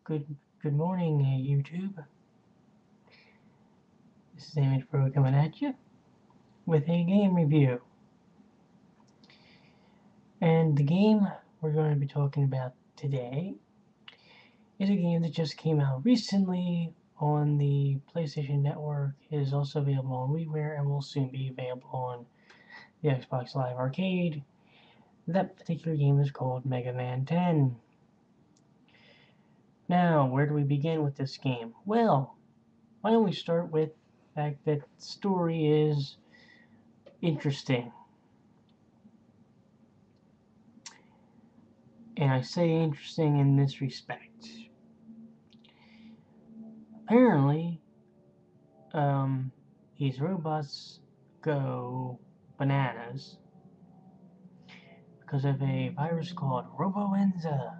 Good morning, YouTube. This is Amisbro coming at you with a game review. And the game we're going to be talking about today is a game that just came out recently on the PlayStation Network. It is also available on Wiiware and will soon be available on the Xbox Live Arcade. That particular game is called Mega Man 10. Now, where do we begin with this game? Well, why don't we start with the fact that the story is interesting. And I say interesting in this respect. Apparently, these robots go bananas because of a virus called Roboenza.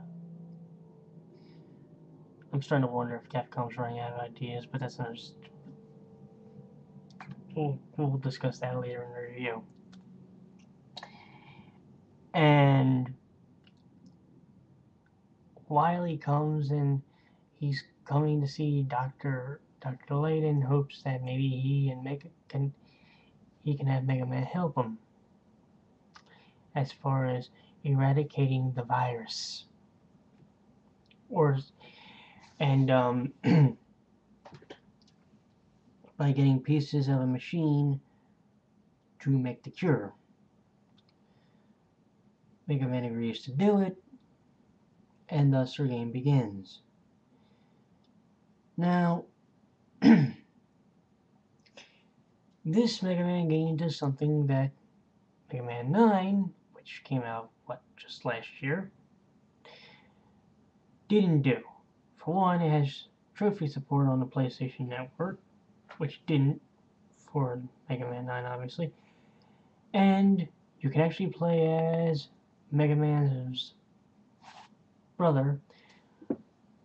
I'm starting to wonder if Capcom's running out of ideas, but that's another. We'll discuss that later in the review. And Wily comes and he's coming to see Dr. Layden, hopes that maybe he can have Mega Man help him as far as eradicating the virus, and by getting pieces of a machine to make the cure. Mega Man agrees to do it, and thus our game begins. Now, this Mega Man game does something that Mega Man 9, which came out, just last year, didn't do. For one, it has trophy support on the PlayStation Network, which didn't for Mega Man 9, obviously. And you can actually play as Mega Man's brother,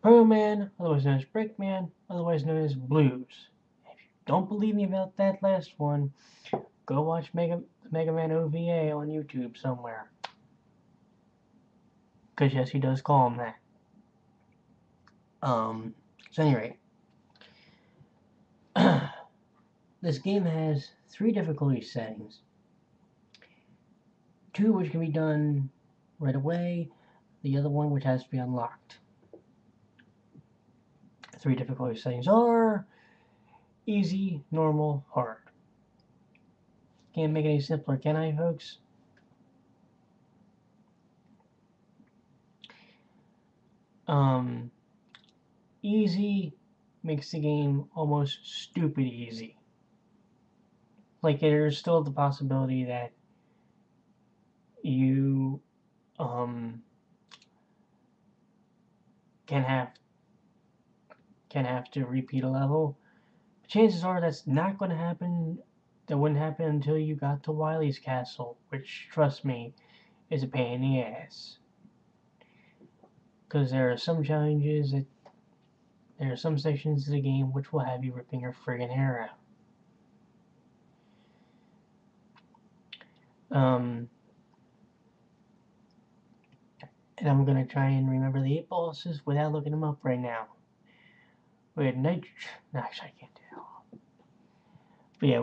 Pro Man, otherwise known as Brickman, otherwise known as Blues. If you don't believe me about that last one, go watch Mega Man OVA on YouTube somewhere. Because yes, he does call him that. So anyway, this game has 3 difficulty settings. 2 which can be done right away, the other one which has to be unlocked. The 3 difficulty settings are easy, normal, hard. Can't make it any simpler, can I, folks? Easy makes the game almost stupid easy. Like, there's still the possibility that you can have to repeat a level. But chances are that's not going to happen. That wouldn't happen until you got to Wily's castle, which, trust me, is a pain in the ass. Because there are some challenges there are some sections of the game which will have you ripping your friggin' hair out. And I'm gonna try and remember the 8 bosses without looking them up right now. We had no, actually I can't do. But yeah,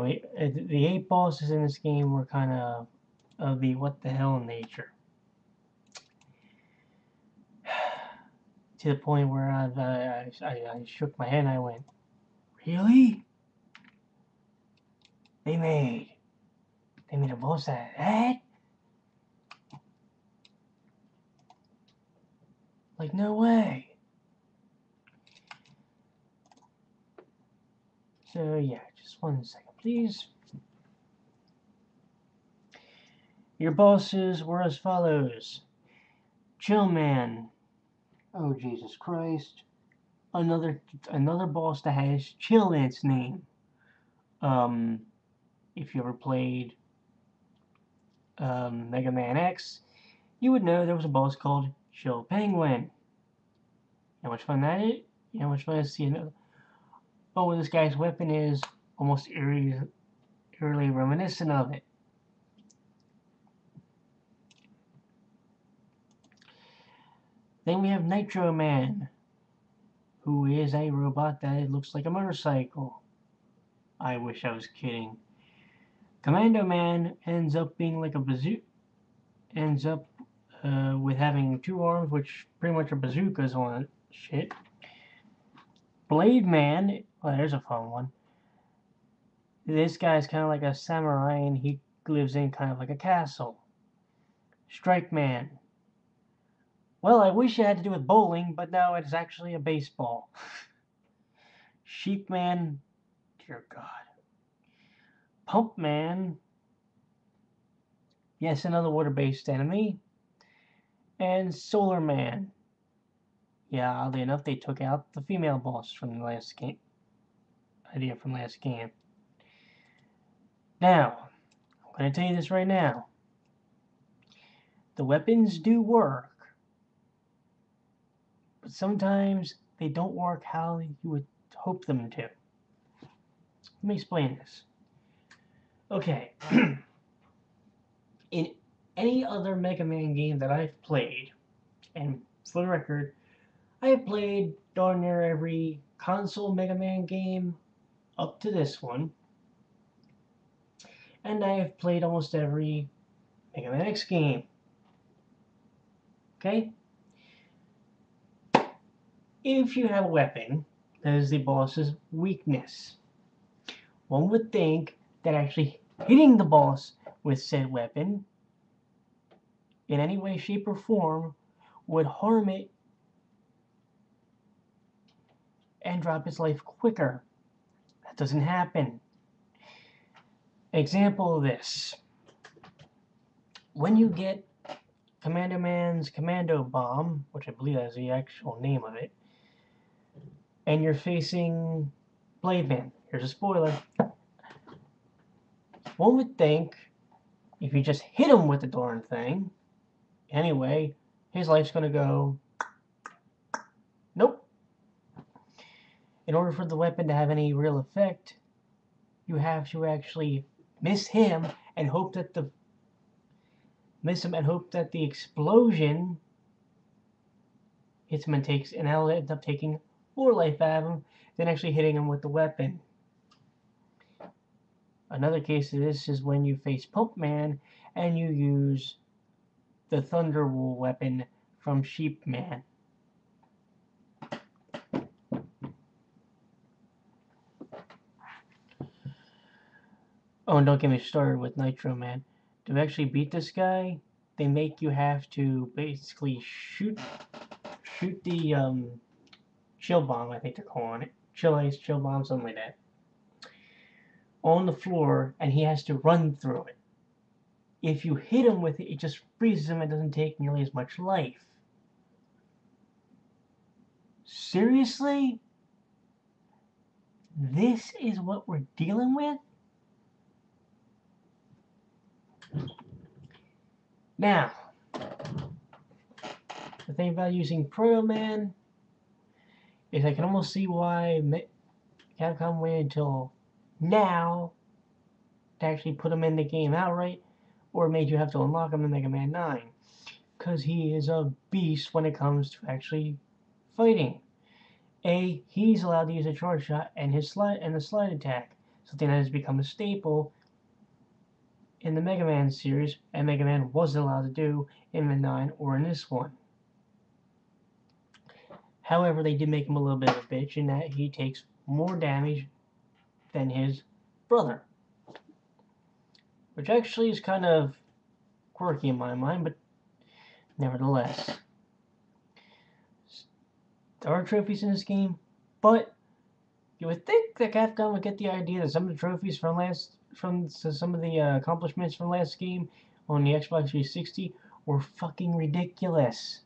the 8 bosses in this game were kind of the what the hell nature. To the point where I shook my head and I went, really? They made a boss out of that? Like, no way. So yeah, just 1 second, please. Your bosses were as follows. Chillman. Oh, Jesus Christ. Another boss that has Chill in its name. If you ever played Mega Man X, you would know there was a boss called Chill Penguin. You know how much fun that is? You know how much fun it is to see another. Oh, this guy's weapon is almost eerily reminiscent of it. Then we have Nitro Man. who is a robot that looks like a motorcycle. I wish I was kidding. Commando Man ends up being like a bazooka. Ends up with having 2 arms, which pretty much are bazookas on shit. Blade Man, well, there's a fun one. This guy's kind of like a samurai, and he lives in kind of like a castle. Strike Man. Well, I wish it had to do with bowling, but no, it's actually a baseball. Sheep Man, dear God. Pump Man, yes, another water-based enemy. And Solar Man. Yeah, oddly enough, they took out the female boss from the last game. Idea from last game. Now, I'm going to tell you this right now. The weapons do work, but sometimes they don't work how you would hope them to. Let me explain this. Okay. In any other Mega Man game that I've played, and for the record, I have played darn near every console Mega Man game up to this one, and I have played almost every Mega Man X game. Okay? If you have a weapon that is the boss's weakness, one would think that actually hitting the boss with said weapon in any way, shape, or form would harm it and drop its life quicker. That doesn't happen. Example of this. When you get Commando Man's Commando Bomb, which I believe is the actual name of it, and you're facing Blade Man, here's a spoiler. One would think if you just hit him with the darn thing, anyway, his life's gonna go. Nope. In order for the weapon to have any real effect, you have to actually miss him and hope that the explosion hits him and that'll end up taking more life out of him than actually hitting him with the weapon. Another case of this is when you face Pump Man and you use the Thunderwool weapon from Sheep Man. Oh, and don't get me started with Nitro Man. To actually beat this guy, they make you have to basically shoot the chill bomb, I think they're calling it. Chill ice, chill bomb, something like that. On the floor, and he has to run through it. If you hit him with it, it just freezes him and doesn't take nearly as much life. Seriously? This is what we're dealing with? Now, the thing about using Proto Man is I can almost see why Capcom waited until now to actually put him in the game outright, or made you have to unlock him in Mega Man 9, because he is a beast when it comes to actually fighting. He's allowed to use a charge shot and the slide attack, something that has become a staple in the Mega Man series, and Mega Man wasn't allowed to do in the 9 or in this one. However, they did make him a little bit of a bitch in that he takes more damage than his brother, which actually is kind of quirky in my mind, but nevertheless. There are trophies in this game, but you would think that Capcom would get the idea that some of the trophies from some of the accomplishments from last game on the Xbox 360 were fucking ridiculous.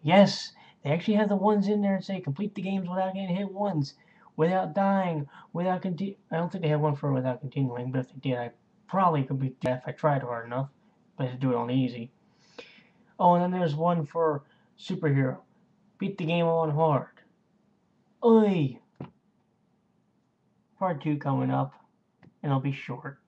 Yes, they actually have the ones in there that say complete the games without getting hit once, without dying, without I don't think they have one for without continuing, but if they did, I probably could beat that if I tried hard enough, but I do it on easy. Oh, and then there's one for superhero. Beat the game on hard. Oi! Part 2 coming up, and it'll be short.